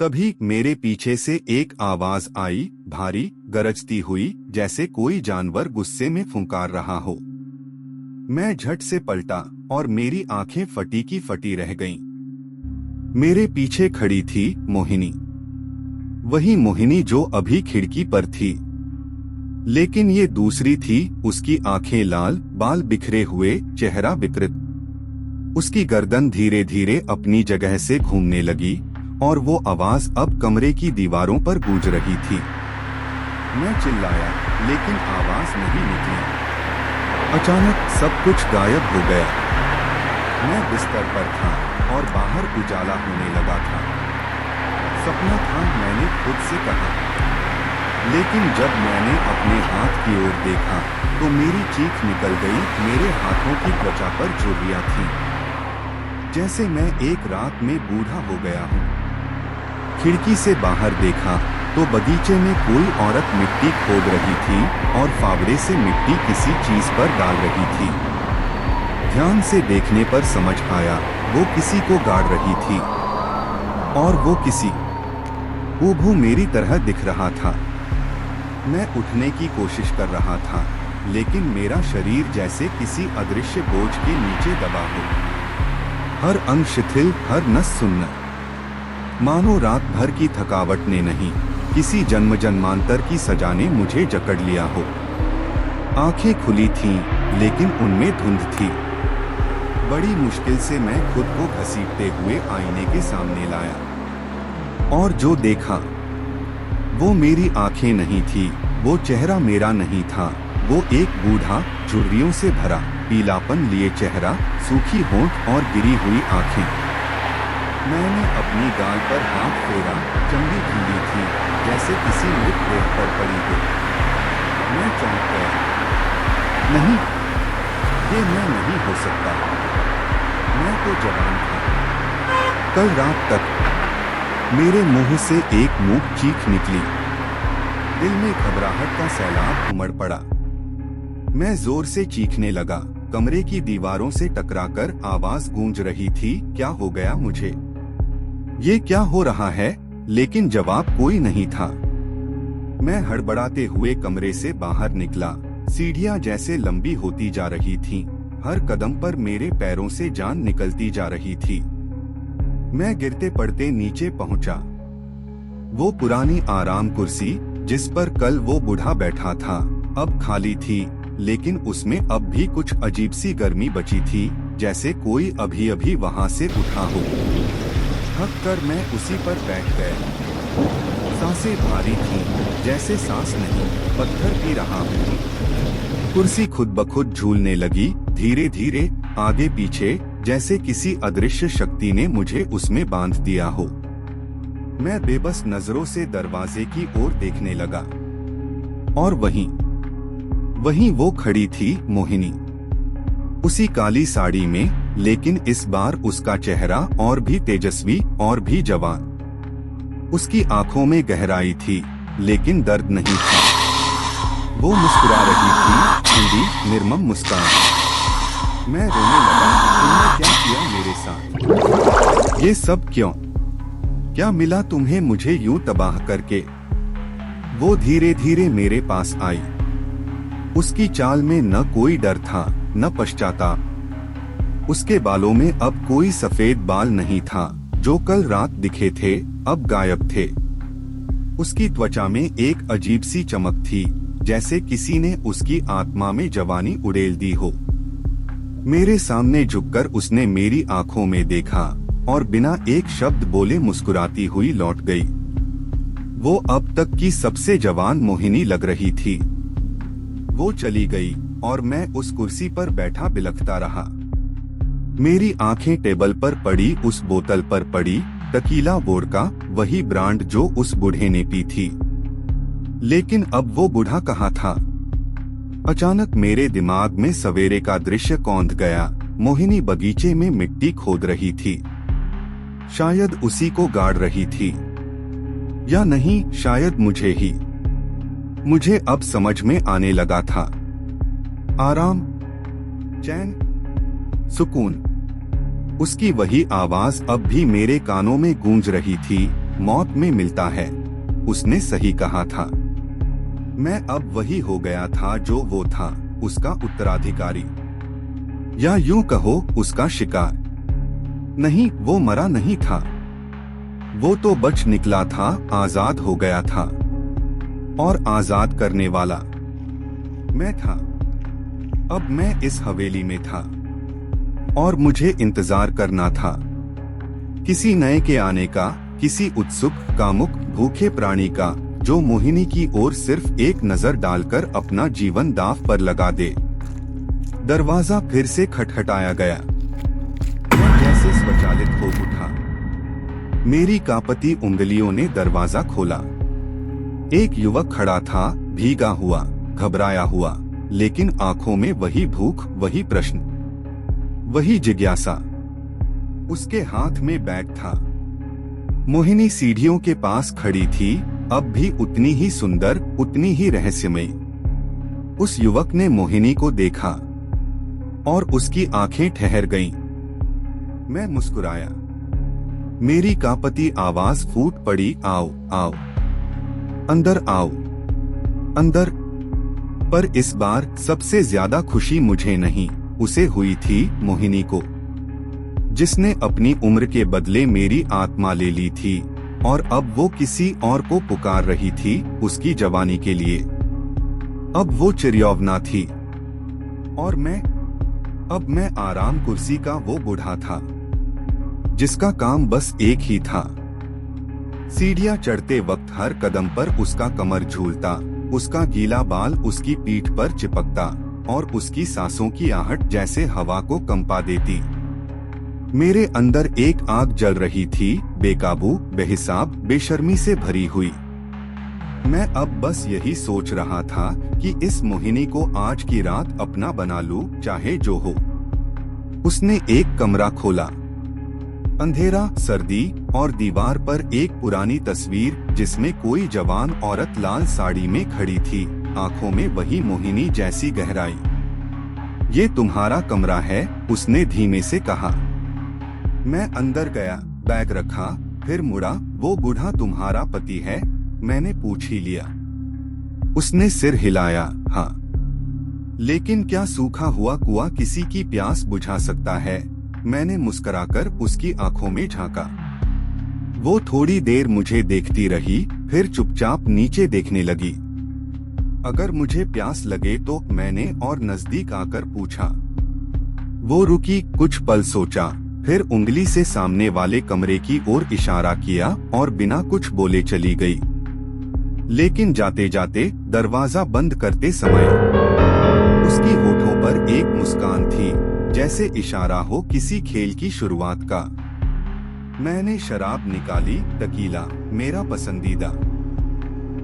तभी मेरे पीछे से एक आवाज आई, भारी, गरजती हुई, जैसे कोई जानवर गुस्से में फुंकार रहा हो। मैं झट से पलटा और मेरी आंखें फटी की फटी रह गईं। मेरे पीछे खड़ी थी मोहिनी, वही मोहिनी जो अभी खिड़की पर थी, लेकिन ये दूसरी थी। उसकी आंखें लाल, बाल बिखरे हुए, चेहरा विकृत। उसकी गर्दन धीरे धीरे अपनी जगह से घूमने लगी और वो आवाज अब कमरे की दीवारों पर गूंज रही थी। मैं चिल्लाया, लेकिन आवाज नहीं निकली। अचानक सब कुछ गायब हो गया। मैं बिस्तर पर था और बाहर उजाला होने लगा था। सपना था, मैंने खुद से कहा। लेकिन जब मैंने अपने हाथ की ओर देखा तो मेरी चीख निकल गई। मेरे हाथों की त्वचा पर झुर्रियां थीं, जैसे मैं एक रात में बूढ़ा हो गया हूँ। खिड़की से बाहर देखा तो बगीचे में कोई औरत मिट्टी खोद रही थी और फावड़े से मिट्टी किसी चीज पर डाल रही थी। ध्यान से देखने पर समझ आया, वो किसी को गाड़ रही थी और वो किसी हूबहू मेरी तरह दिख रहा था। मैं उठने की कोशिश कर रहा था, लेकिन मेरा शरीर जैसे किसी अदृश्य बोझ के नीचे दबा हो। हर अंग शिथिल, हर नस सुन्न, मानो रात भर की थकावट ने नहीं, किसी जन्म जन्मांतर की सजा ने मुझे जकड़ लिया हो। आंखें खुली थीं, लेकिन उनमें धुंध थी। बड़ी मुश्किल से मैं खुद को घसीटते हुए आईने के सामने लाया और जो देखा वो मेरी आंखें नहीं थी, वो चेहरा मेरा नहीं था। वो एक बूढ़ा, झुर्रियों से भरा, पीलापन लिए चेहरा, सूखी होंठ और गिरी हुई आंखें। मैंने अपनी गाल पर हाथ फेरा, चमड़ी ढीली थी, जैसे किसी मृतदेह पर पड़ी हो। मैं चौंक गया। नहीं, ये मैं नहीं हो सकता। मैं तो जवान था। कल रात तक मेरे मुंह से एक मूक चीख निकली। दिल में घबराहट का सैलाब उमड़ पड़ा। मैं जोर से चीखने लगा। कमरे की दीवारों से टकराकर आवाज गूंज रही थी, क्या हो गया मुझे? ये क्या हो रहा है? लेकिन जवाब कोई नहीं था। मैं हड़बड़ाते हुए कमरे से बाहर निकला। सीढ़ियां जैसे लंबी होती जा रही थीं। हर कदम पर मेरे पैरों से जान निकलती जा रही थी। मैं गिरते पड़ते नीचे पहुंचा। वो पुरानी आराम कुर्सी जिस पर कल वो बूढ़ा बैठा था, अब खाली थी, लेकिन उसमें अब भी कुछ अजीब सी गर्मी बची थी, जैसे कोई अभी अभी वहां से उठा हो। थक कर मैं उसी पर बैठ गया। सांसें भारी थीं, जैसे सांस नहीं, पत्थर पी रहा हूँ। कुर्सी खुद ब खुद झूलने लगी, धीरे धीरे, आगे पीछे, जैसे किसी अदृश्य शक्ति ने मुझे उसमें बांध दिया हो। मैं बेबस नजरों से दरवाजे की ओर देखने लगा और वहीं वो खड़ी थी, मोहिनी, उसी काली साड़ी में, लेकिन इस बार उसका चेहरा और भी तेजस्वी और भी जवान। उसकी आंखों में गहराई थी, लेकिन दर्द नहीं था। वो मुस्कुरा रही थी, ठंडी, निर्मम मुस्कान। मैं रोने लगा। तुमने क्या किया मेरे साथ? ये सब क्यों? क्या मिला तुम्हें मुझे यूं तबाह करके? वो धीरे धीरे मेरे पास आई। उसकी चाल में न कोई डर था, न पश्चाताप। उसके बालों में अब कोई सफेद बाल नहीं था, जो कल रात दिखे थे, अब गायब थे। उसकी त्वचा में एक अजीब सी चमक थी, जैसे किसी ने उसकी आत्मा में जवानी उड़ेल दी हो। मेरे सामने झुककर उसने मेरी आंखों में देखा और बिना एक शब्द बोले मुस्कुराती हुई लौट गई। वो अब तक की सबसे जवान मोहिनी लग रही थी। वो चली गई और मैं उस कुर्सी पर बैठा बिलखता रहा। मेरी आंखें टेबल पर पड़ी उस बोतल पर पड़ी, टकीला वोडका, वही ब्रांड जो उस बूढ़े ने पी थी। लेकिन अब वो बूढ़ा कहाँ था? अचानक मेरे दिमाग में सवेरे का दृश्य कौंध गया। मोहिनी बगीचे में मिट्टी खोद रही थी। शायद उसी को गाड़ रही थी, या नहीं, शायद मुझे ही। मुझे अब समझ में आने लगा था। आराम, चैन, सुकून। उसकी वही आवाज अब भी मेरे कानों में गूंज रही थी, मौत में मिलता है। उसने सही कहा था। मैं अब वही हो गया था जो वो था, उसका उत्तराधिकारी, या यूं कहो उसका शिकार। नहीं, वो मरा नहीं था, वो तो बच निकला था, आजाद हो गया था। और आजाद करने वाला मैं था। अब मैं इस हवेली में था और मुझे इंतजार करना था किसी नए के आने का, किसी उत्सुक, कामुक, भूखे प्राणी का, जो मोहिनी की ओर सिर्फ एक नजर डालकर अपना जीवन दांव पर लगा दे। दरवाजा फिर से खटखटाया गया। मैं जैसे स्वचालित हो उठा। मेरी कांपती उंगलियों ने दरवाजा खोला। एक युवक खड़ा था, भीगा हुआ, घबराया हुआ, लेकिन आंखों में वही भूख, वही प्रश्न, वही जिज्ञासा। उसके हाथ में बैग था। मोहिनी सीढ़ियों के पास खड़ी थी, अब भी उतनी ही सुंदर, उतनी ही रहस्यमयी। उस युवक ने मोहिनी को देखा और उसकी आंखें ठहर गईं। मैं मुस्कुराया। मेरी कांपती आवाज फूट पड़ी, आओ आओ, अंदर आओ, अंदर। पर इस बार सबसे ज्यादा खुशी मुझे नहीं, उसे हुई थी, मोहिनी को, जिसने अपनी उम्र के बदले मेरी आत्मा ले ली थी और अब वो किसी और को पुकार रही थी उसकी जवानी के लिए। अब वो चिरयौवना थी और अब मैं आराम कुर्सी का वो बूढ़ा था जिसका काम बस एक ही था। सीढ़ियां चढ़ते वक्त हर कदम पर उसका कमर झूलता, उसका गीला बाल उसकी पीठ पर चिपकता और उसकी सांसों की आहट जैसे हवा को कंपा देती। मेरे अंदर एक आग जल रही थी, बेकाबू, बेहिसाब, बेशर्मी से भरी हुई। मैं अब बस यही सोच रहा था कि इस मोहिनी को आज की रात अपना बना लूं, चाहे जो हो। उसने एक कमरा खोला। अंधेरा, सर्दी और दीवार पर एक पुरानी तस्वीर जिसमें कोई जवान औरत लाल साड़ी में खड़ी थी, आंखों में वही मोहिनी जैसी गहराई। ये तुम्हारा कमरा है, उसने धीमे से कहा। मैं अंदर गया, बैग रखा, फिर मुड़ा। वो बूढ़ा तुम्हारा पति है? मैंने पूछ ही लिया। उसने सिर हिलाया, हाँ। लेकिन क्या सूखा हुआ कुआं किसी की प्यास बुझा सकता है? मैंने मुस्कुराकर उसकी आंखों में झांका। वो थोड़ी देर मुझे देखती रही, फिर चुपचाप नीचे देखने लगी। अगर मुझे प्यास लगे तो? मैंने और नजदीक आकर पूछा। वो रुकी, कुछ पल सोचा, फिर उंगली से सामने वाले कमरे की ओर इशारा किया और बिना कुछ बोले चली गई। लेकिन जाते जाते दरवाजा बंद करते समय उसकी होठों पर एक मुस्कान थी, जैसे इशारा हो किसी खेल की शुरुआत का। मैंने शराब निकाली, टकीला, मेरा पसंदीदा,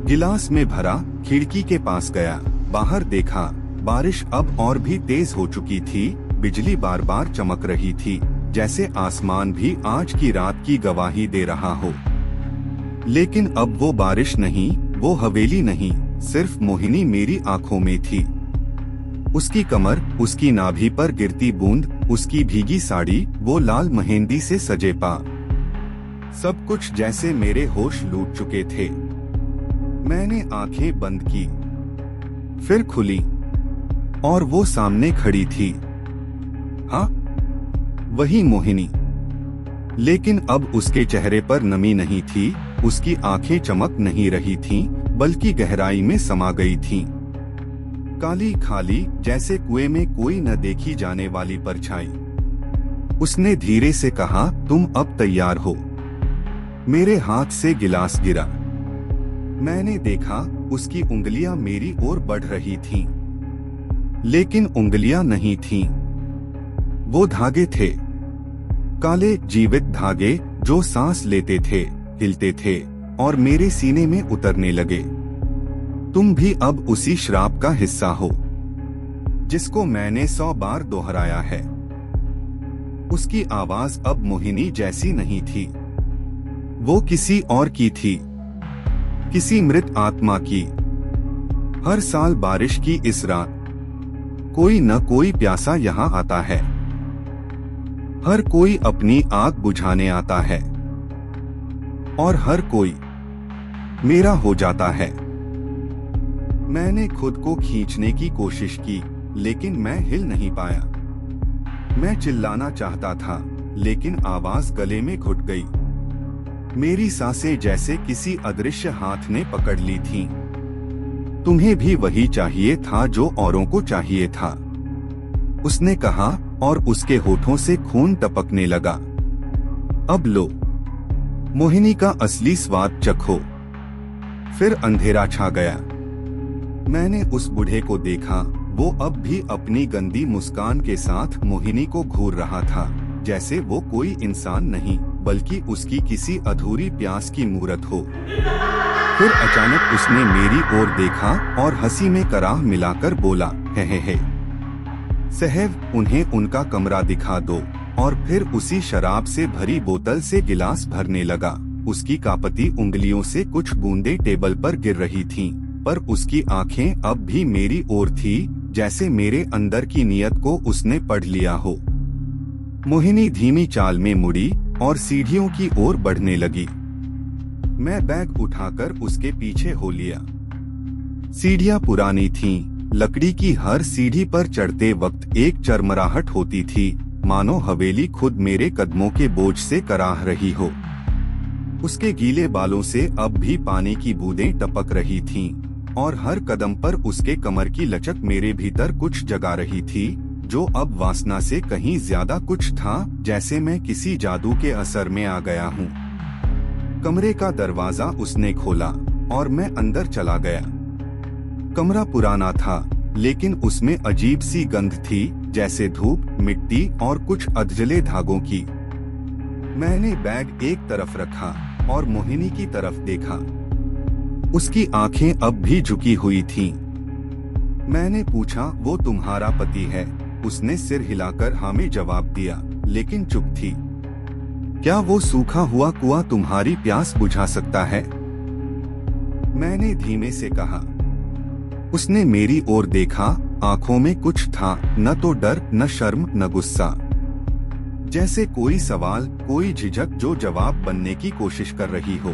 गिलास में भरा, खिड़की के पास गया, बाहर देखा। बारिश अब और भी तेज हो चुकी थी, बिजली बार बार चमक रही थी, जैसे आसमान भी आज की रात की गवाही दे रहा हो। लेकिन अब वो बारिश नहीं, वो हवेली नहीं, सिर्फ मोहिनी मेरी आंखों में थी। उसकी कमर, उसकी नाभि पर गिरती बूंद, उसकी भीगी साड़ी, वो लाल मेहंदी से सजे पा, सब कुछ जैसे मेरे होश लूट चुके थे। मैंने आंखें बंद की, फिर खुली, और वो सामने खड़ी थी। हाँ, वही मोहिनी। लेकिन अब उसके चेहरे पर नमी नहीं थी, उसकी आंखें चमक नहीं रही थीं, बल्कि गहराई में समा गई थीं। काली खाली, जैसे कुएं में कोई न देखी जाने वाली परछाई। उसने धीरे से कहा, तुम अब तैयार हो। मेरे हाथ से गिलास गिरा। मैंने देखा, उसकी उंगलियां मेरी ओर बढ़ रही थीं। लेकिन उंगलियां नहीं थीं, वो धागे थे, काले जीवित धागे जो सांस लेते थे, हिलते थे और मेरे सीने में उतरने लगे। तुम भी अब उसी श्राप का हिस्सा हो जिसको मैंने 100 बार दोहराया है। उसकी आवाज अब मोहिनी जैसी नहीं थी, वो किसी और की थी, किसी मृत आत्मा की। हर साल बारिश की इस रात कोई न कोई प्यासा यहाँ आता है, हर कोई अपनी आग बुझाने आता है। और हर कोई मेरा हो जाता है। मैंने खुद को खींचने की कोशिश की, लेकिन मैं हिल नहीं पाया। मैं चिल्लाना चाहता था, लेकिन आवाज गले में घुट गई। मेरी सांसें जैसे किसी अदृश्य हाथ ने पकड़ ली थीं। तुम्हें भी वही चाहिए था जो औरों को चाहिए था, उसने कहा और उसके होठों से खून टपकने लगा। अब लो, मोहिनी का असली स्वाद चखो। फिर अंधेरा छा गया। मैंने उस बूढ़े को देखा। वो अब भी अपनी गंदी मुस्कान के साथ मोहिनी को घूर रहा था, जैसे वो कोई इंसान नहीं बल्कि उसकी किसी अधूरी प्यास की मूरत हो। फिर अचानक उसने मेरी ओर देखा और हंसी में कराह मिलाकर बोला, हे। साहब, उन्हें उनका कमरा दिखा दो। और फिर उसी शराब से भरी बोतल से गिलास भरने लगा। उसकी कांपती उंगलियों से कुछ बूंदें टेबल पर गिर रही थीं, पर उसकी आंखें अब भी मेरी ओर थी, जैसे मेरे अंदर की नियत को उसने पढ़ लिया हो। मोहिनी धीमी चाल में मुड़ी और सीढ़ियों की ओर बढ़ने लगी। मैं बैग उठाकर उसके पीछे हो लिया। सीढ़ियां पुरानी थीं। लकड़ी की हर सीढ़ी पर चढ़ते वक्त एक चरमराहट होती थी, मानो हवेली खुद मेरे कदमों के बोझ से कराह रही हो। उसके गीले बालों से अब भी पानी की बूंदें टपक रही थीं, और हर कदम पर उसके कमर की लचक मेरे भीतर कुछ जगा रही थी, जो अब वासना से कहीं ज्यादा कुछ था, जैसे मैं किसी जादू के असर में आ गया हूँ। कमरे का दरवाजा उसने खोला और मैं अंदर चला गया। कमरा पुराना था, लेकिन उसमें अजीब सी गंध थी, जैसे धूप, मिट्टी और कुछ अधजले धागों की। मैंने बैग एक तरफ रखा और मोहिनी की तरफ देखा। उसकी आंखें अब भी झुकी हुई थीं। मैंने पूछा, वो तुम्हारा पति है? उसने सिर हिलाकर हाँ में जवाब दिया, लेकिन चुप थी। क्या वो सूखा हुआ कुआं तुम्हारी प्यास बुझा सकता है? मैंने धीमे से कहा। उसने मेरी ओर देखा। आंखों में कुछ था, न तो डर, न शर्म, न गुस्सा। जैसे कोई सवाल, कोई झिझक जो जवाब बनने की कोशिश कर रही हो।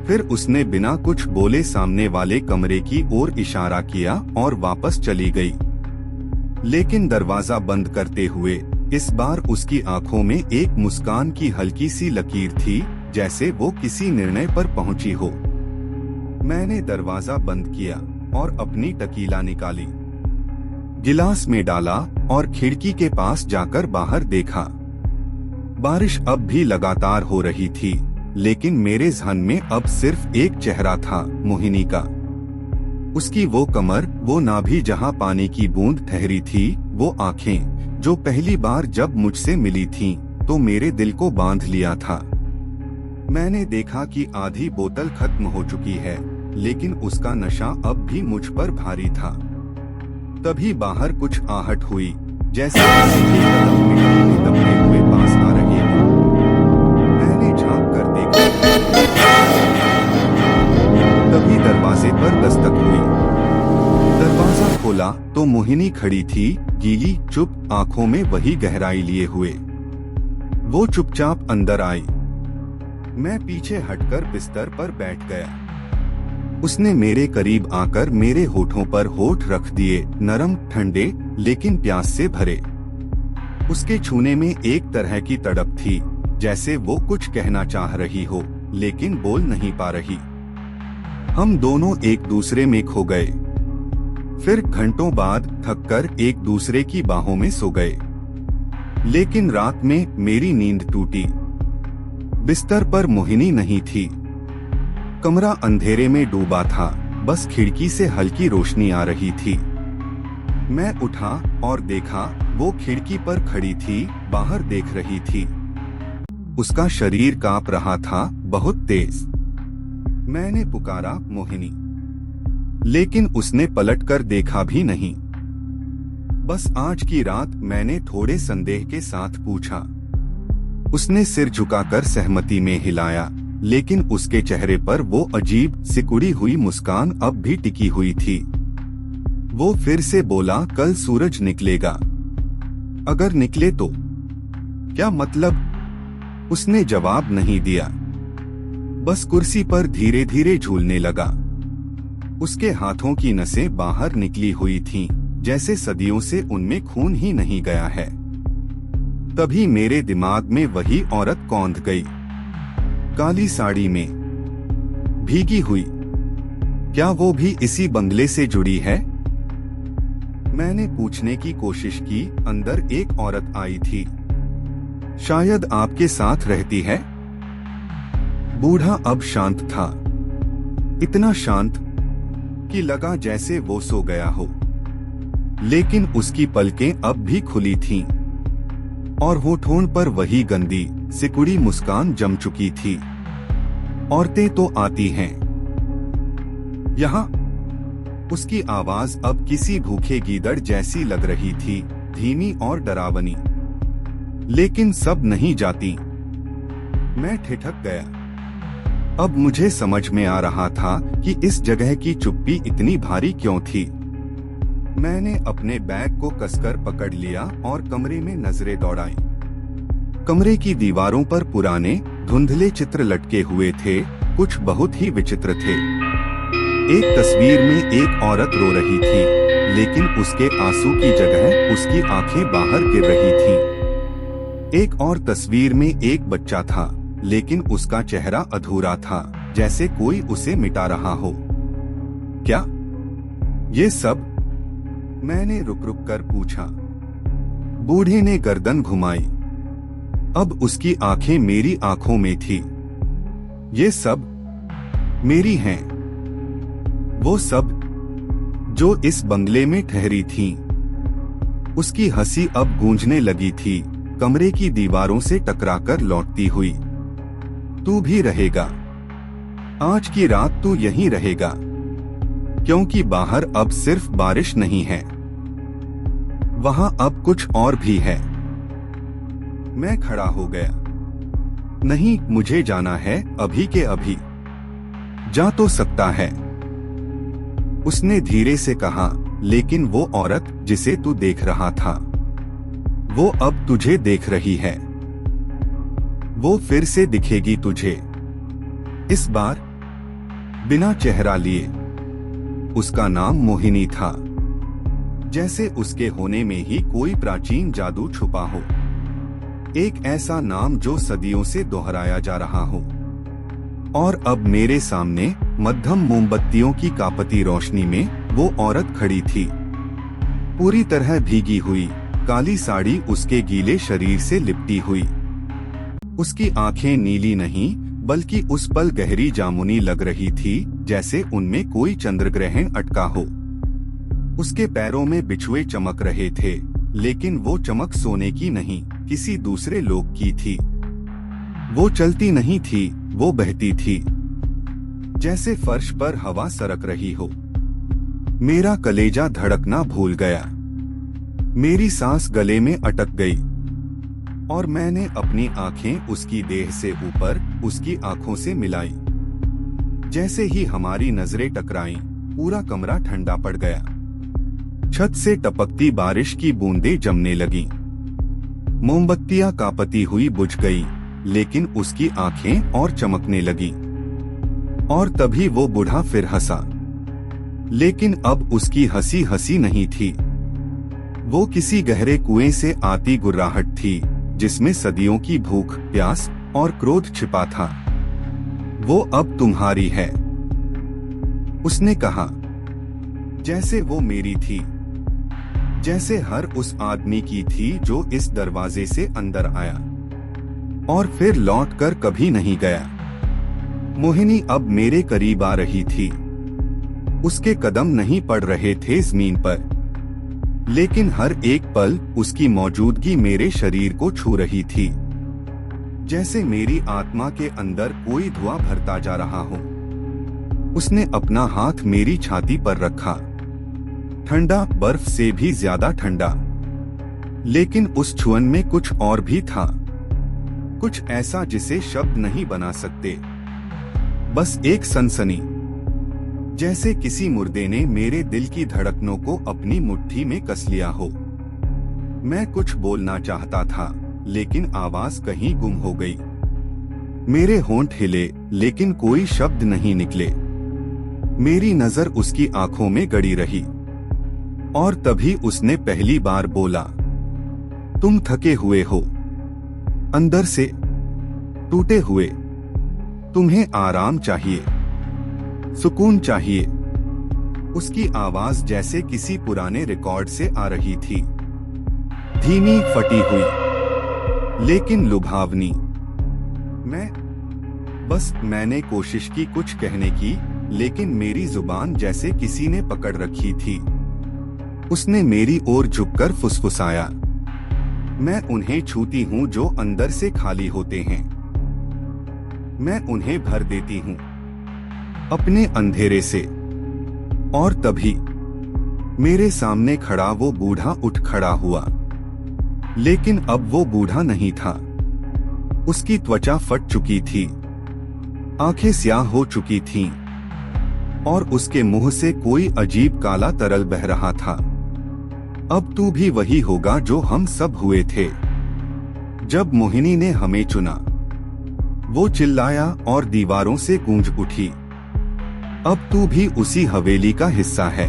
फिर उसने बिना कुछ बोले सामने वाले कमरे की ओर इशारा किया और वापस चली गई। लेकिन दरवाजा बंद करते हुए इस बार उसकी आंखों में एक मुस्कान की हल्की सी लकीर थी, जैसे वो किसी निर्णय पर पहुंची हो। मैंने दरवाजा बंद किया और अपनी टकीला निकाली, गिलास में डाला और खिड़की के पास जाकर बाहर देखा। बारिश अब भी लगातार हो रही थी, लेकिन मेरे ज़हन में अब सिर्फ एक चेहरा था, मोहिनी का। उसकी वो कमर, वो नाभि जहां पानी की बूंद ठहरी थी, वो आंखें जो पहली बार जब मुझसे मिली थीं, तो मेरे दिल को बांध लिया था। मैंने देखा कि आधी बोतल खत्म हो चुकी है, लेकिन उसका नशा अब भी मुझ पर भारी था। तभी बाहर कुछ आहट हुई, जैसे किसी के कदम मिटते दबते हुए पास आ रहे हो। मैंने झांक कर देखा। तभी दरवाजे पर दस्तक हुई। दरवाजा खोला तो मोहिनी खड़ी थी, गीली, चुप, आंखों में वही गहराई लिए हुए। वो चुपचाप अंदर आई। मैं पीछे हटकर बिस्तर पर बैठ गया। उसने मेरे करीब आकर मेरे होठों पर होठ रख दिए, नरम, ठंडे, लेकिन प्यास से भरे। उसके छूने में एक तरह की तड़प थी, जैसे वो कुछ कहना चाह रही हो, लेकिन बोल नहीं पा रही। हम दोनों एक दूसरे में खो गए। फिर घंटों बाद थककर एक दूसरे की बाहों में सो गए। लेकिन रात में मेरी नींद टूटी। बिस्तर पर मोहिनी नहीं थी। कमरा अंधेरे में डूबा था, बस खिड़की से हल्की रोशनी आ रही थी। मैं उठा और देखा, वो खिड़की पर खड़ी थी, बाहर देख रही थी। उसका शरीर कांप रहा था, बहुत तेज। मैंने पुकारा, मोहिनी, लेकिन उसने पलटकर देखा भी नहीं। बस आज की रात, मैंने थोड़े संदेह के साथ पूछा। उसने सिर झुकाकर सहमति में हिलाया, लेकिन उसके चेहरे पर वो अजीब सिकुड़ी हुई मुस्कान अब भी टिकी हुई थी। वो फिर से बोला, कल सूरज निकलेगा। अगर निकले तो? क्या मतलब? उसने जवाब नहीं दिया। बस कुर्सी पर धीरे धीरे झूलने लगा। उसके हाथों की नसें बाहर निकली हुई थीं, जैसे सदियों से उनमें खून ही नहीं गया है। तभी मेरे दिमाग में वही औरत कौंध गई, काली साड़ी में, भीगी हुई। क्या वो भी इसी बंगले से जुड़ी है? मैंने पूछने की कोशिश की। अंदर एक औरत आई थी। शायद आपके साथ रहती है? बूढ़ा अब शांत था, इतना शांत कि लगा जैसे वो सो गया हो। लेकिन उसकी पलकें अब भी खुली थीं और होठों पर वही गंदी सिकुड़ी मुस्कान जम चुकी थी। औरतें तो आती हैं यहाँ। उसकी आवाज अब किसी भूखे गीदड़ जैसी लग रही थी, धीमी और डरावनी। लेकिन सब नहीं जाती। मैं ठिठक गया। अब मुझे समझ में आ रहा था कि इस जगह की चुप्पी इतनी भारी क्यों थी। मैंने अपने बैग को कसकर पकड़ लिया और कमरे में नजरें दौड़ाई। कमरे की दीवारों पर पुराने धुंधले चित्र लटके हुए थे, कुछ बहुत ही विचित्र थे। एक तस्वीर में एक औरत रो रही थी, लेकिन उसके आंसू की जगह उसकी आंखें बाहर गिर रही थीं। एक और तस्वीर में एक बच्चा था, लेकिन उसका चेहरा अधूरा था, जैसे कोई उसे मिटा रहा हो। क्या ये सब? मैंने रुक रुक कर पूछा। बूढ़े ने गर्दन घुमाई। अब उसकी आंखें मेरी आंखों में थी। ये सब मेरी हैं। वो सब जो इस बंगले में ठहरी थीं। उसकी हंसी अब गूंजने लगी थी, कमरे की दीवारों से टकराकर लौटती हुई। तू भी रहेगा। आज की रात तू यहीं रहेगा, क्योंकि बाहर अब सिर्फ बारिश नहीं है, वहां अब कुछ और भी है। मैं खड़ा हो गया। नहीं, मुझे जाना है, अभी के अभी। जा तो सकता है, उसने धीरे से कहा, लेकिन वो औरत जिसे तू देख रहा था, वो अब तुझे देख रही है। वो फिर से दिखेगी तुझे, इस बार बिना चेहरा लिए। उसका नाम मोहिनी था, जैसे उसके होने में ही कोई प्राचीन जादू छुपा हो। एक ऐसा नाम जो सदियों से दोहराया जा रहा हो। और अब मेरे सामने मध्यम मोमबत्तियों की कापती रोशनी में वो औरत खड़ी थी, पूरी तरह भीगी हुई, काली साड़ी उसके गीले शरीर से लिपटी हुई। उसकी आंखें नीली नहीं, बल्कि उस पल गहरी जामुनी लग रही थी, जैसे उनमें कोई चंद्रग्रहण अटका हो। उसके पैरों में बिछुए चमक रहे थे, लेकिन वो चमक सोने की नहीं, किसी दूसरे लोक की थी। वो चलती नहीं थी, वो बहती थी, जैसे फर्श पर हवा सरक रही हो। मेरा कलेजा धड़कना भूल गया। मेरी सांस गले में अटक गई और मैंने अपनी आंखें उसकी देह से ऊपर, उसकी आंखों से मिलाई। जैसे ही हमारी नजरें टकराईं, पूरा कमरा ठंडा पड़ गया। छत से टपकती बारिश की बूंदें जमने लगीं। मोमबत्तियां कापती हुई बुझ गई, लेकिन उसकी आंखें और चमकने लगीं। और तभी वो बूढ़ा फिर हंसा, लेकिन अब उसकी हंसी हंसी नहीं थी। वो किसी गहरे कुएं से आती गुर्राहट थी, जिसमें सदियों की भूख, प्यास और क्रोध छिपा था। वो अब तुम्हारी है, उसने कहा, जैसे वो मेरी थी, जैसे हर उस आदमी की थी जो इस दरवाजे से अंदर आया और फिर लौटकर कभी नहीं गया। मोहिनी अब मेरे करीब आ रही थी। उसके कदम नहीं पड़ रहे थे जमीन पर, लेकिन हर एक पल उसकी मौजूदगी मेरे शरीर को छू रही थी, जैसे मेरी आत्मा के अंदर कोई धुआं भरता जा रहा हो। उसने अपना हाथ मेरी छाती पर रखा, ठंडा, बर्फ से भी ज्यादा ठंडा। लेकिन उस छुअन में कुछ और भी था, कुछ ऐसा जिसे शब्द नहीं बना सकते। बस एक सनसनी, जैसे किसी मुर्दे ने मेरे दिल की धड़कनों को अपनी मुट्ठी में कस लिया हो। मैं कुछ बोलना चाहता था, लेकिन आवाज कहीं गुम हो गई। मेरे होंठ हिले, लेकिन कोई शब्द नहीं निकले। मेरी नजर उसकी आंखों में गड़ी रही और तभी उसने पहली बार बोला, तुम थके हुए हो, अंदर से टूटे हुए। तुम्हें आराम चाहिए, सुकून चाहिए। उसकी आवाज जैसे किसी पुराने रिकॉर्ड से आ रही थी, धीमी, फटी हुई, लेकिन लुभावनी। मैंने कोशिश की कुछ कहने की, लेकिन मेरी जुबान जैसे किसी ने पकड़ रखी थी। उसने मेरी ओर झुककर फुसफुसाया, मैं उन्हें छूती हूँ जो अंदर से खाली होते हैं। मैं उन्हें भर देती हूँ अपने अंधेरे से। और तभी मेरे सामने खड़ा वो बूढ़ा उठ खड़ा हुआ, लेकिन अब वो बूढ़ा नहीं था। उसकी त्वचा फट चुकी थी, आंखें स्याह हो चुकी थीं, और उसके मुंह से कोई अजीब काला तरल बह रहा था। अब तू भी वही होगा जो हम सब हुए थे जब मोहिनी ने हमें चुना। वो चिल्लाया और दीवारों से गूंज उठी, अब तू भी उसी हवेली का हिस्सा है।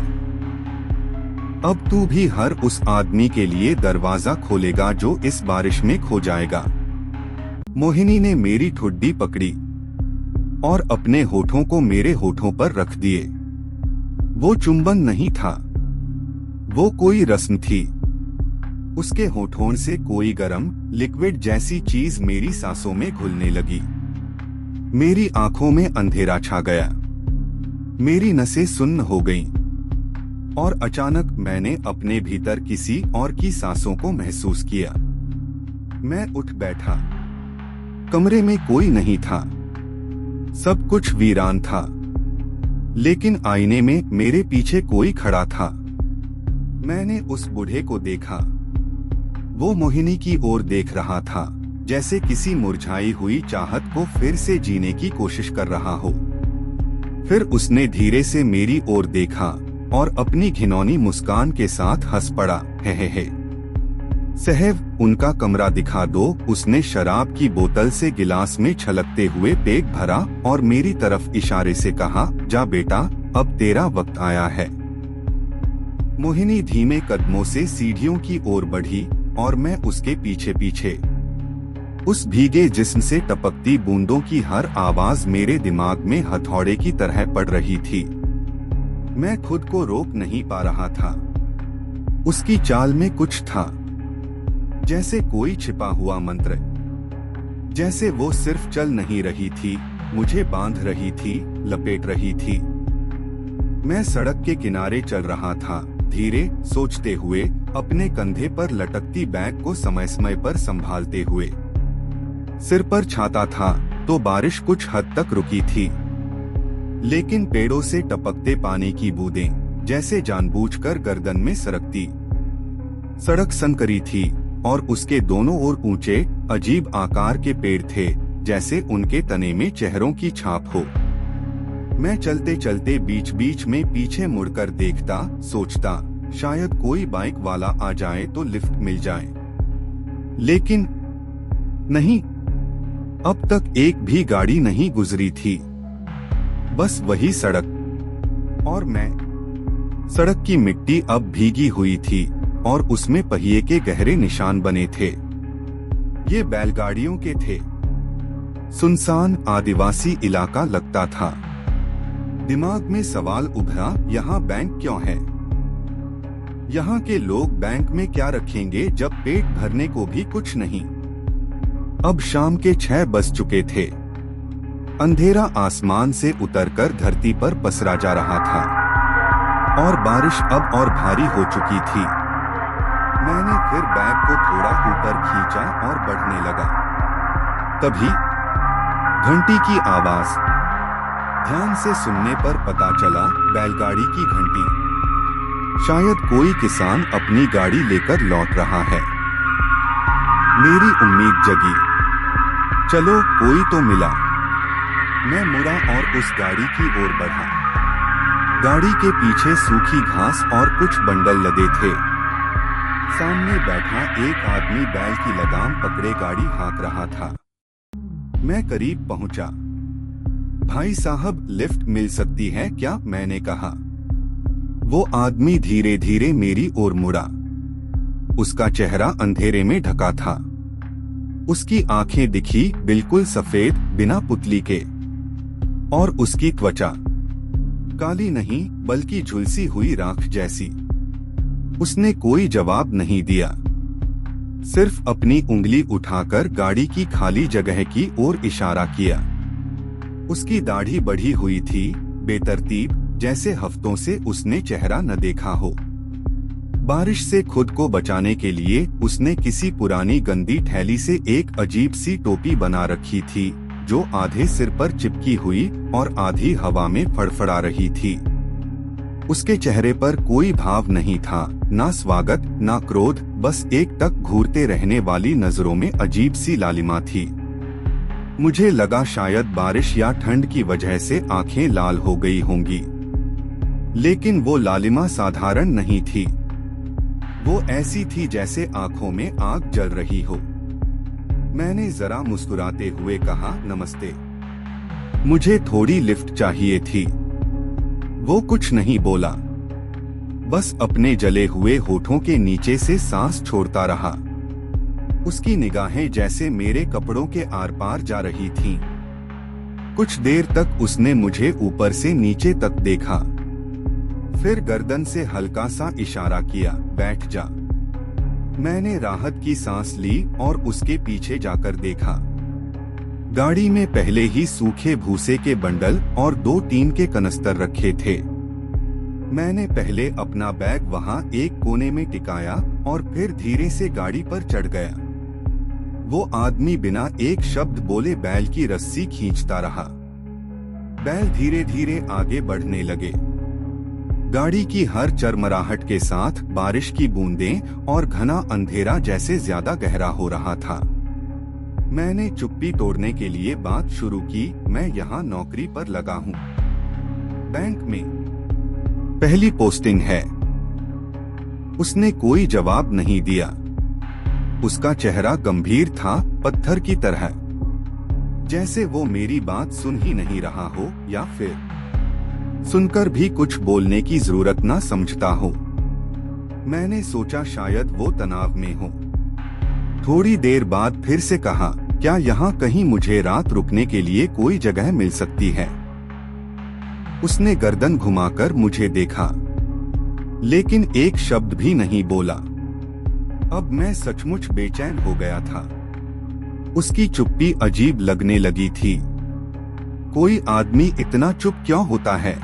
अब तू भी हर उस आदमी के लिए दरवाजा खोलेगा जो इस बारिश में खो जाएगा। मोहिनी ने मेरी ठुड्डी पकड़ी और अपने होठों को मेरे होठों पर रख दिए। वो चुंबन नहीं था, वो कोई रस्म थी। उसके होठों से कोई गरम लिक्विड जैसी चीज मेरी सांसों में घुलने लगी। मेरी आंखों में अंधेरा छा गया, मेरी नसें सुन्न हो गईं, और अचानक मैंने अपने भीतर किसी और की सांसों को महसूस किया। मैं उठ बैठा। कमरे में कोई नहीं था, सब कुछ वीरान था, लेकिन आईने में मेरे पीछे कोई खड़ा था। मैंने उस बूढ़े को देखा। वो मोहिनी की ओर देख रहा था, जैसे किसी मुरझाई हुई चाहत को फिर से जीने की कोशिश कर रहा हो। फिर उसने धीरे से मेरी ओर देखा और अपनी घिनौनी मुस्कान के साथ हंस पड़ा, हे। साहब, उनका कमरा दिखा दो। उसने शराब की बोतल से गिलास में छलकते हुए पेग भरा और मेरी तरफ इशारे से कहा, जा बेटा, अब तेरा वक्त आया है। मोहिनी धीमे कदमों से सीढ़ियों की ओर बढ़ी और मैं उसके पीछे पीछे। उस भीगे जिस्म से टपकती बूंदों की हर आवाज मेरे दिमाग में हथौड़े की तरह पड़ रही थी। मैं खुद को रोक नहीं पा रहा था। उसकी चाल में कुछ था, जैसे कोई छिपा हुआ मंत्र, जैसे वो सिर्फ चल नहीं रही थी, मुझे बांध रही थी, लपेट रही थी। मैं सड़क के किनारे चल रहा था, धीरे, सोचते हुए, अपने कंधे पर लटकती बैग को समय समय पर संभालते हुए। सिर पर छाता था तो बारिश कुछ हद तक रुकी थी, लेकिन पेड़ों से टपकते पानी की बूंदें जैसे जानबूझकर गर्दन में सरकती। सड़क संकरी थी और उसके दोनों ओर ऊंचे, अजीब आकार के पेड़ थे, जैसे उनके तने में चेहरों की छाप हो। मैं चलते चलते बीच बीच में पीछे मुड़कर देखता, सोचता, शायद कोई बाइक वाला आ जाए तो लिफ्ट मिल जाए। लेकिन नहीं, अब तक एक भी गाड़ी नहीं गुजरी थी। बस वही सड़क और मैं। सड़क की मिट्टी अब भीगी हुई थी और उसमें पहिए के गहरे निशान बने थे। ये बैलगाड़ियों के थे। सुनसान आदिवासी इलाका लगता था। दिमाग में सवाल उभरा, यहाँ बैंक क्यों है? यहाँ के लोग बैंक में क्या रखेंगे जब पेट भरने को भी कुछ नहीं? अब शाम के 6 बज चुके थे। अंधेरा आसमान से उतरकर धरती पर पसरा जा रहा था और बारिश अब और भारी हो चुकी थी। मैंने फिर बैग को थोड़ा ऊपर खींचा और बढ़ने लगा। तभी घंटी की आवाज। ध्यान से सुनने पर पता चला, बैलगाड़ी की घंटी। शायद कोई किसान अपनी गाड़ी लेकर लौट रहा है। मेरी उम्मीद जगी। चलो, कोई तो मिला। मैं मुड़ा और उस गाड़ी की ओर बढ़ा। गाड़ी के पीछे सूखी घास और कुछ बंडल लदे थे। सामने बैठा एक आदमी बैल की लगाम पकड़े गाड़ी हाँक रहा था। मैं करीब पहुंचा। भाई साहब, लिफ्ट मिल सकती है क्या? मैंने कहा। वो आदमी धीरे धीरे मेरी ओर मुड़ा। उसका चेहरा अंधेरे में ढका था। उसकी आंखें दिखी बिल्कुल सफेद, बिना पुतली के, और उसकी त्वचा काली नहीं बल्कि झुलसी हुई राख जैसी। उसने कोई जवाब नहीं दिया, सिर्फ अपनी उंगली उठाकर गाड़ी की खाली जगह की ओर इशारा किया। उसकी दाढ़ी बढ़ी हुई थी, बेतरतीब, जैसे हफ्तों से उसने चेहरा न देखा हो। बारिश से खुद को बचाने के लिए उसने किसी पुरानी गंदी थैली से एक अजीब सी टोपी बना रखी थी, जो आधे सिर पर चिपकी हुई और आधी हवा में फड़फड़ा रही थी। उसके चेहरे पर कोई भाव नहीं था, ना स्वागत ना क्रोध, बस एक टक घूरते रहने वाली नजरों में अजीब सी लालिमा थी। मुझे लगा शायद बारिश या ठंड की वजह से आंखें लाल हो गई होंगी, लेकिन वो लालिमा साधारण नहीं थी। वो ऐसी थी जैसे आंखों में आग जल रही हो। मैंने जरा मुस्कुराते हुए कहा, नमस्ते, मुझे थोड़ी लिफ्ट चाहिए थी। वो कुछ नहीं बोला, बस अपने जले हुए होठों के नीचे से सांस छोड़ता रहा। उसकी निगाहें जैसे मेरे कपड़ों के आर पार जा रही थीं। कुछ देर तक उसने मुझे ऊपर से नीचे तक देखा, फिर गर्दन से हल्का सा इशारा किया, बैठ जा। मैंने राहत की सांस ली और उसके पीछे जाकर देखा। गाड़ी में पहले ही सूखे भूसे के बंडल और 2 टीन के कनस्तर रखे थे। मैंने पहले अपना बैग वहां एक कोने में टिकाया और फिर धीरे से गाड़ी पर चढ़ गया। वो आदमी बिना एक शब्द बोले बैल की रस्सी खींचता रहा। बैल धीरे धीरे आगे बढ़ने लगे। गाड़ी की हर चरमराहट के साथ बारिश की बूंदें और घना अंधेरा जैसे ज्यादा गहरा हो रहा था। मैंने चुप्पी तोड़ने के लिए बात शुरू की, मैं यहाँ नौकरी पर लगा हूँ, बैंक में पहली पोस्टिंग है। उसने कोई जवाब नहीं दिया। उसका चेहरा गंभीर था, पत्थर की तरह, जैसे वो मेरी बात सुन ही नहीं रहा हो या फिर सुनकर भी कुछ बोलने की जरूरत न समझता हो। मैंने सोचा शायद वो तनाव में हो। थोड़ी देर बाद फिर से कहा, क्या यहाँ कहीं मुझे रात रुकने के लिए कोई जगह मिल सकती है? उसने गर्दन घुमाकर मुझे देखा, लेकिन एक शब्द भी नहीं बोला। अब मैं सचमुच बेचैन हो गया था। उसकी चुप्पी अजीब लगने लगी थी। कोई आदमी इतना चुप क्यों होता है?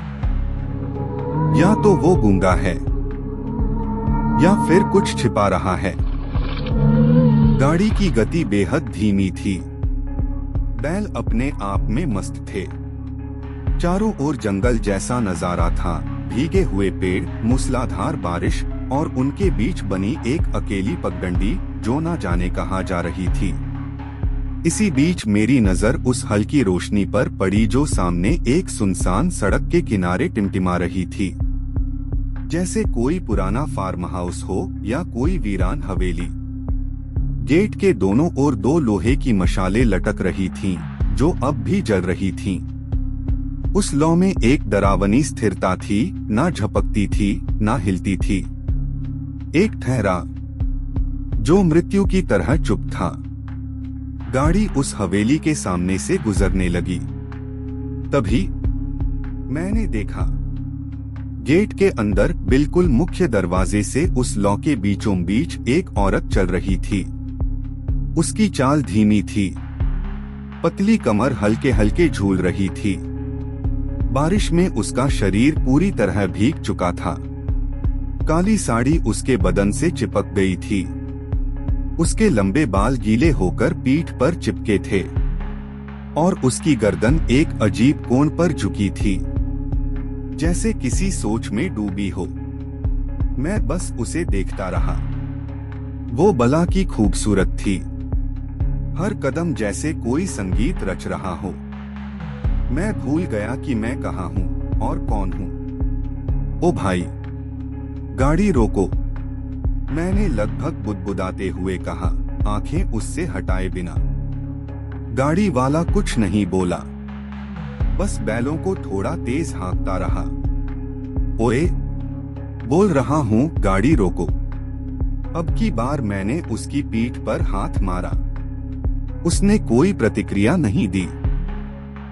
या तो वो गूंगा है या फिर कुछ छिपा रहा है। गाड़ी की गति बेहद धीमी थी। बैल अपने आप में मस्त थे। चारों ओर जंगल जैसा नजारा था, भीगे हुए पेड़, मूसलाधार बारिश और उनके बीच बनी एक अकेली पगडंडी जो न जाने कहाँ जा रही थी। इसी बीच मेरी नजर उस हल्की रोशनी पर पड़ी जो सामने एक सुनसान सड़क के किनारे टिमटिमा रही थी, जैसे कोई पुराना फार्म हाउस हो या कोई वीरान हवेली। गेट के दोनों ओर 2 लोहे की मशालें लटक रही थीं, जो अब भी जल रही थीं। उस लौ में एक डरावनी स्थिरता थी, ना झपकती थी, ना हिलती थी। एक ठहरा जो मृत्यु की तरह चुप था। गाड़ी उस हवेली के सामने से गुजरने लगी। तभी मैंने देखा, गेट के अंदर बिल्कुल मुख्य दरवाजे से उस लौ के बीचों बीच एक औरत चल रही थी। उसकी चाल धीमी थी, पतली कमर हल्के हल्के झूल रही थी। बारिश में उसका शरीर पूरी तरह भीग चुका था। काली साड़ी उसके बदन से चिपक गई थी। उसके लंबे बाल गीले होकर पीठ पर चिपके थे और उसकी गर्दन एक अजीब कोण पर झुकी थी, जैसे किसी सोच में डूबी हो। मैं बस उसे देखता रहा। वो बला की खूबसूरत थी, हर कदम जैसे कोई संगीत रच रहा हो। मैं भूल गया कि मैं कहाँ हूँ और कौन हूँ। ओ भाई, गाड़ी रोको, मैंने लगभग बुदबुदाते हुए कहा, आंखें उससे हटाए बिना। गाड़ी वाला कुछ नहीं बोला, बस बैलों को थोड़ा तेज हाँकता रहा। ओए, बोल रहा हूँ गाड़ी रोको। अब की बार मैंने उसकी पीठ पर हाथ मारा। उसने कोई प्रतिक्रिया नहीं दी।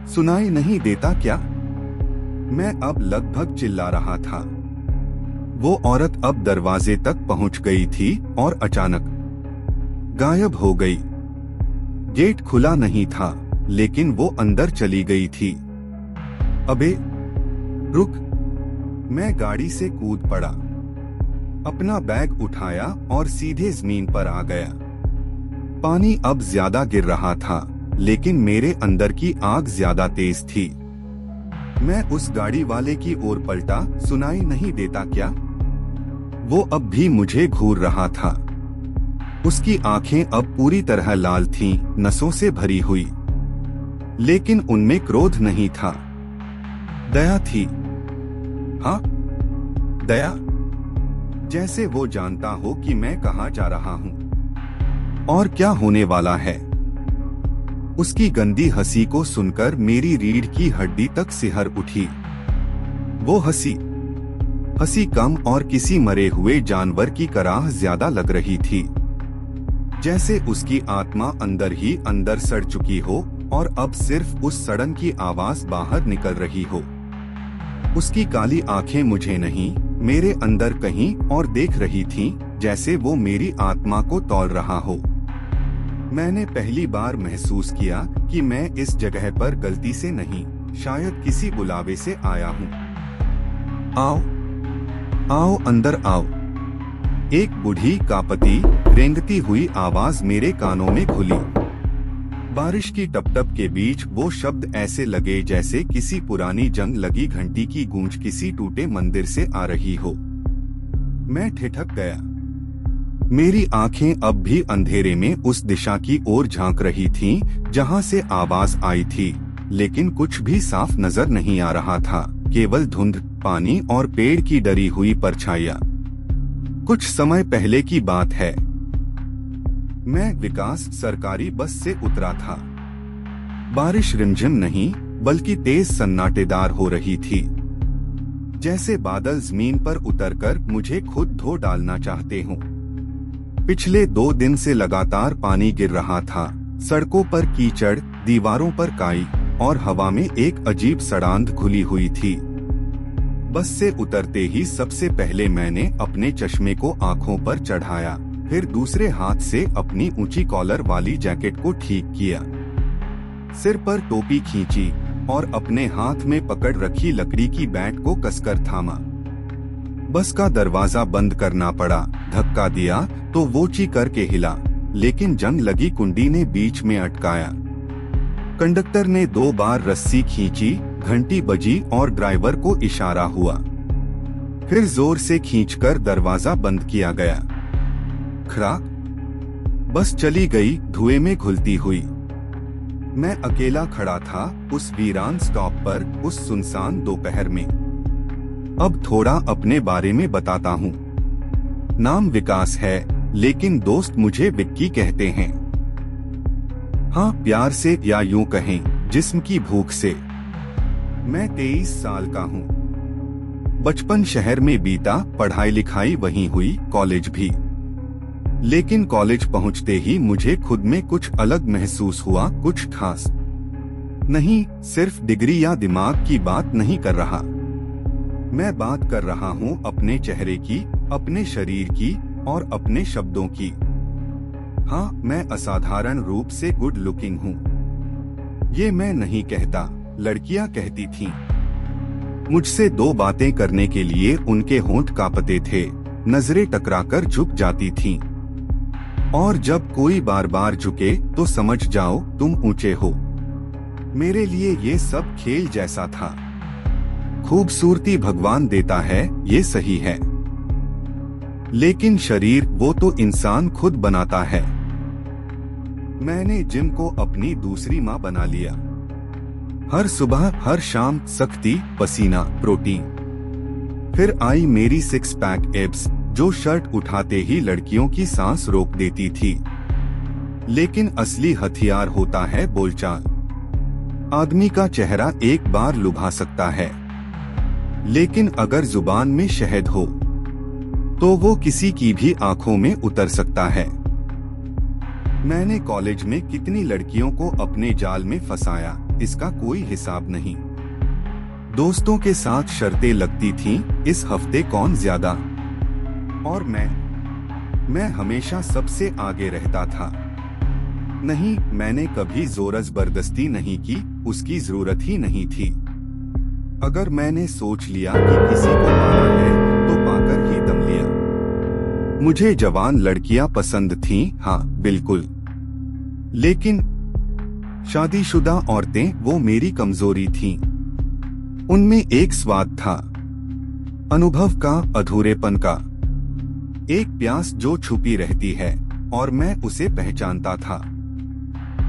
सुनाई नहीं देता क्या? मैं अब लगभग चिल्ला रहा था। वो औरत अब दरवाजे तक पहुंच गई थी और अचानक गायब हो गई। गेट खुला नहीं था, लेकिन वो अंदर चली गई थी। अबे रुक! मैं गाड़ी से कूद पड़ा, अपना बैग उठाया और सीधे जमीन पर आ गया। पानी अब ज्यादा गिर रहा था, लेकिन मेरे अंदर की आग ज्यादा तेज थी। मैं उस गाड़ी वाले की ओर पलटा। सुनाई नहीं देता क्या? वो अब भी मुझे घूर रहा था। उसकी आंखें अब पूरी तरह लाल थीं, नसों से भरी हुई, लेकिन उनमें क्रोध नहीं था, दया थी। हाँ, दया। जैसे वो जानता हो कि मैं कहाँ जा रहा हूँ और क्या होने वाला है। उसकी गंदी हंसी को सुनकर मेरी रीढ़ की हड्डी तक सिहर उठी। वो हंसी कम और किसी मरे हुए जानवर की कराह ज्यादा लग रही थी, जैसे उसकी आत्मा अंदर ही अंदर सड़ चुकी हो और अब सिर्फ उस सड़न की आवाज बाहर निकल रही हो। उसकी काली आंखें मुझे नहीं, मेरे अंदर कहीं और देख रही थीं, जैसे वो मेरी आत्मा को तौल रहा हो। मैंने पहली बार महसूस किया कि मैं इस जगह पर गलती से नहीं, शायद किसी बुलावे से आया हूँ। आओ, आओ, अंदर आओ। एक बूढ़ी कांपती, रेंगती हुई आवाज मेरे कानों में घुली। बारिश की टपटप के बीच वो शब्द ऐसे लगे जैसे किसी पुरानी जंग लगी घंटी की गूंज किसी टूटे मंदिर से आ रही हो। मैं ठिठक गया। मेरी आंखें अब भी अंधेरे में उस दिशा की ओर झांक रही थीं, जहां से आवाज आई थी, लेकिन कुछ भी साफ नजर नहीं आ रहा था, केवल धुंध, पानी और पेड़ की डरी हुई परछाइयां। कुछ समय पहले की बात है। मैं विकास सरकारी बस से उतरा था। बारिश रिमझिम नहीं, बल्कि तेज सन्नाटेदार हो रही थी, जैसे बादल जमीन पर उतरकर मुझे खुद धो डालना चाहते हों। पिछले 2 दिन से लगातार पानी गिर रहा था। सड़कों पर कीचड़, दीवारों पर काई और हवा में एक अजीब सड़ांध घुली हुई थी। बस से उतरते ही सबसे पहले मैंने अपने चश्मे को आंखों पर चढ़ाया, फिर दूसरे हाथ से अपनी ऊंची कॉलर वाली जैकेट को ठीक किया, सिर पर टोपी खींची और अपने हाथ में पकड़ रखी लकड़ी की बैट को कसकर थामा। बस का दरवाजा बंद करना पड़ा। धक्का दिया तो वो ची करके हिला, लेकिन जंग लगी कुंडी ने बीच में अटकाया। कंडक्टर ने 2 बार रस्सी खींची, घंटी बजी और ड्राइवर को इशारा हुआ। फिर जोर से खींचकर दरवाजा बंद किया गया। खराक! बस चली गई, धुएं में घुलती हुई। मैं अकेला खड़ा था उस वीरान स्टॉप पर, उस सुनसान दोपहर में। अब थोड़ा अपने बारे में बताता हूँ। नाम विकास है, लेकिन दोस्त मुझे विक्की कहते हैं। हाँ, प्यार से या यूं कहें जिस्म की भूख से। मैं 23 साल का हूँ। बचपन शहर में बीता, पढ़ाई लिखाई वहीं हुई, कॉलेज भी। लेकिन कॉलेज पहुँचते ही मुझे खुद में कुछ अलग महसूस हुआ, कुछ खास नहीं। सिर्फ डिग्री या दिमाग की बात नहीं कर रहा। मैं बात कर रहा हूँ अपने चेहरे की, अपने शरीर की और अपने शब्दों की। हाँ, मैं असाधारण रूप से गुड लुकिंग हूँ। ये मैं नहीं कहता, लड़कियाँ कहती थीं। मुझसे 2 बातें करने के लिए उनके होंठ कांपते थे, नजरें टकराकर झुक जाती थीं। और जब कोई बार बार झुके तो समझ जाओ तुम ऊंचे हो। मेरे लिए ये सब खेल जैसा था। खूबसूरती भगवान देता है, ये सही है, लेकिन शरीर वो तो इंसान खुद बनाता है। मैंने जिम को अपनी दूसरी माँ बना लिया। हर सुबह हर शाम सख्ती, पसीना, प्रोटीन। फिर आई मेरी 6 पैक एब्स, जो शर्ट उठाते ही लड़कियों की सांस रोक देती थी। लेकिन असली हथियार होता है बोलचाल। आदमी का चेहरा एक बार लुभा सकता है, लेकिन अगर जुबान में शहद हो तो वो किसी की भी आंखों में उतर सकता है। मैंने कॉलेज में कितनी लड़कियों को अपने जाल में फंसाया, इसका कोई हिसाब नहीं। दोस्तों के साथ शर्तें लगती थीं, इस हफ्ते कौन ज्यादा, और मैं हमेशा सबसे आगे रहता था। नहीं, मैंने कभी जोर जबरदस्ती नहीं की, उसकी जरूरत ही नहीं थी। अगर मैंने सोच लिया कि किसी को पाना है तो पाकर ही दम लिया। मुझे जवान लड़कियां पसंद थीं, हाँ बिल्कुल, लेकिन शादीशुदा औरतें वो मेरी कमजोरी थीं। उनमें एक स्वाद था, अनुभव का, अधूरेपन का, एक प्यास जो छुपी रहती है, और मैं उसे पहचानता था।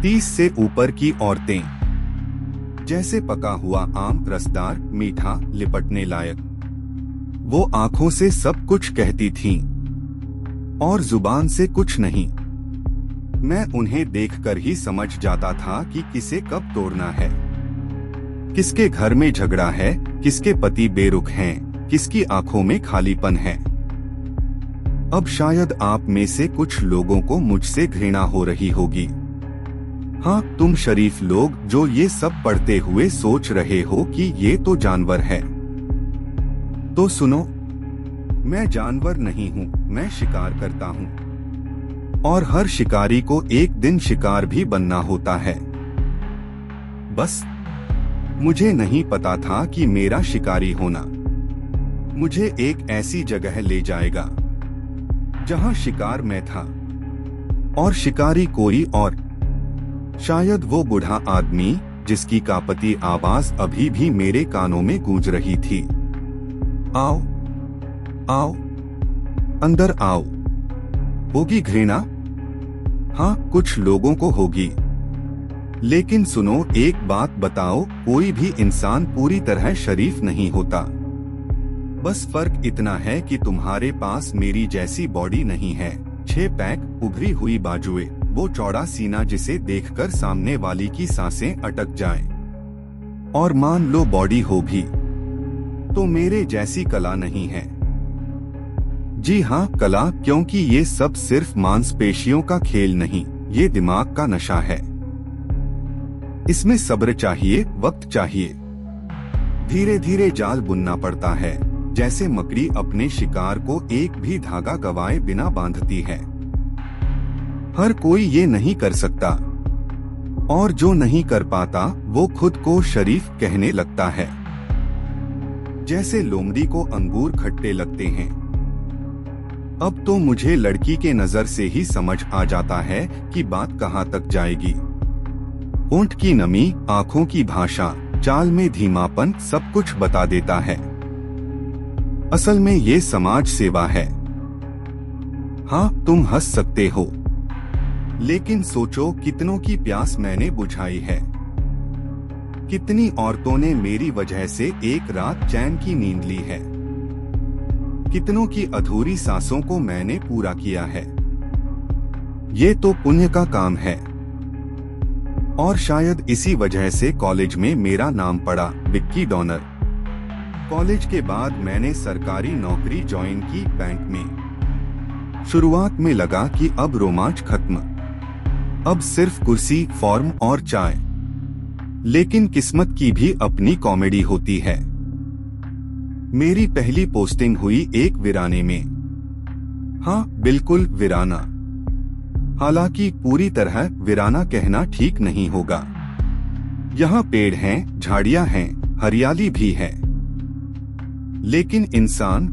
30 से ऊपर की औरतें जैसे पका हुआ आम, रसदार, मीठा, लिपटने लायक। वो आंखों से सब कुछ कहती थीं और जुबान से कुछ नहीं। मैं उन्हें देखकर ही समझ जाता था कि किसे कब तोड़ना है, किसके घर में झगड़ा है, किसके पति बेरुख हैं, किसकी आंखों में खालीपन है। अब शायद आप में से कुछ लोगों को मुझसे घृणा हो रही होगी। हाँ, तुम शरीफ लोग जो ये सब पढ़ते हुए सोच रहे हो कि ये तो जानवर है। तो सुनो, मैं जानवर नहीं हूँ, मैं शिकार करता हूँ, और हर शिकारी को एक दिन शिकार भी बनना होता है। बस मुझे नहीं पता था कि मेरा शिकारी होना मुझे एक ऐसी जगह ले जाएगा जहां शिकार मैं था और शिकारी कोई और, शायद वो बूढ़ा आदमी जिसकी कापती आवाज अभी भी मेरे कानों में गूंज रही थी। आओ आओ, अंदर आओ। होगी घृणा, हाँ कुछ लोगों को होगी, लेकिन सुनो एक बात बताओ, कोई भी इंसान पूरी तरह शरीफ नहीं होता। बस फर्क इतना है कि तुम्हारे पास मेरी जैसी बॉडी नहीं है, 6 पैक, उभरी हुई बाजुएं, वो चौड़ा सीना जिसे देखकर सामने वाली की सांसें अटक जाएं। और मान लो बॉडी हो भी तो मेरे जैसी कला नहीं है। जी हाँ, कला, क्योंकि ये सब सिर्फ मांसपेशियों का खेल नहीं, ये दिमाग का नशा है। इसमें सब्र चाहिए, वक्त चाहिए, धीरे धीरे जाल बुनना पड़ता है, जैसे मकड़ी अपने शिकार को एक भी धागा गवाए बिना बांधती है। हर कोई ये नहीं कर सकता, और जो नहीं कर पाता वो खुद को शरीफ कहने लगता है। जैसे लोमड़ी को अंगूर खट्टे लगते हैं। अब तो मुझे लड़की के नजर से ही समझ आ जाता है कि बात कहाँ तक जाएगी। होंठ की नमी, आंखों की भाषा, चाल में धीमापन सब कुछ बता देता है। असल में ये समाज सेवा है। हाँ, तुम हंस सकते हो, लेकिन सोचो कितनों की प्यास मैंने बुझाई है। कितनी औरतों ने मेरी वजह से एक रात चैन की नींद ली है। कितनों की अधूरी सांसों को मैंने पूरा किया है। ये तो पुण्य का काम है। और शायद इसी वजह से कॉलेज में मेरा नाम पड़ा, विक्की डॉनर। कॉलेज के बाद मैंने सरकारी नौकरी ज्वाइन की, बैंक में। शुरुआत में लगा कि अब रोमांच खत्म, अब सिर्फ कुर्सी, फॉर्म और चाय। लेकिन किस्मत की भी अपनी कॉमेडी होती है। मेरी पहली पोस्टिंग हुई एक वीराने में। हाँ, बिल्कुल वीराना। हालांकि पूरी तरह वीराना कहना ठीक नहीं होगा। यहाँ पेड़ हैं, झाड़ियाँ हैं, हरियाली भी है, लेकिन इंसान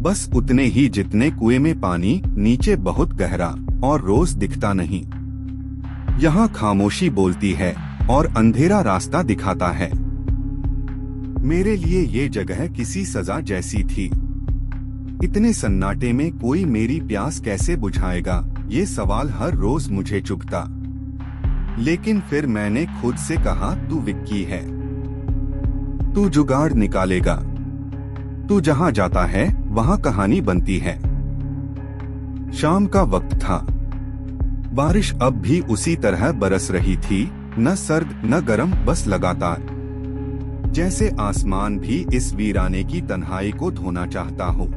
बस उतने ही जितने कुएं में पानी, नीचे बहुत गहरा और रोज दिखता नहीं। यहाँ खामोशी बोलती है और अंधेरा रास्ता दिखाता है। मेरे लिए ये जगह किसी सजा जैसी थी। इतने सन्नाटे में कोई मेरी प्यास कैसे बुझाएगा, ये सवाल हर रोज मुझे चुभता। लेकिन फिर मैंने खुद से कहा, तू विक्की है, तू जुगाड़ निकालेगा। तू जहां जाता है वहां कहानी बनती है। शाम का वक्त था। बारिश अब भी उसी तरह बरस रही थी, न सर्द न गर्म, बस लगातार, जैसे आसमान भी इस वीराने की तन्हाई को धोना चाहता हो।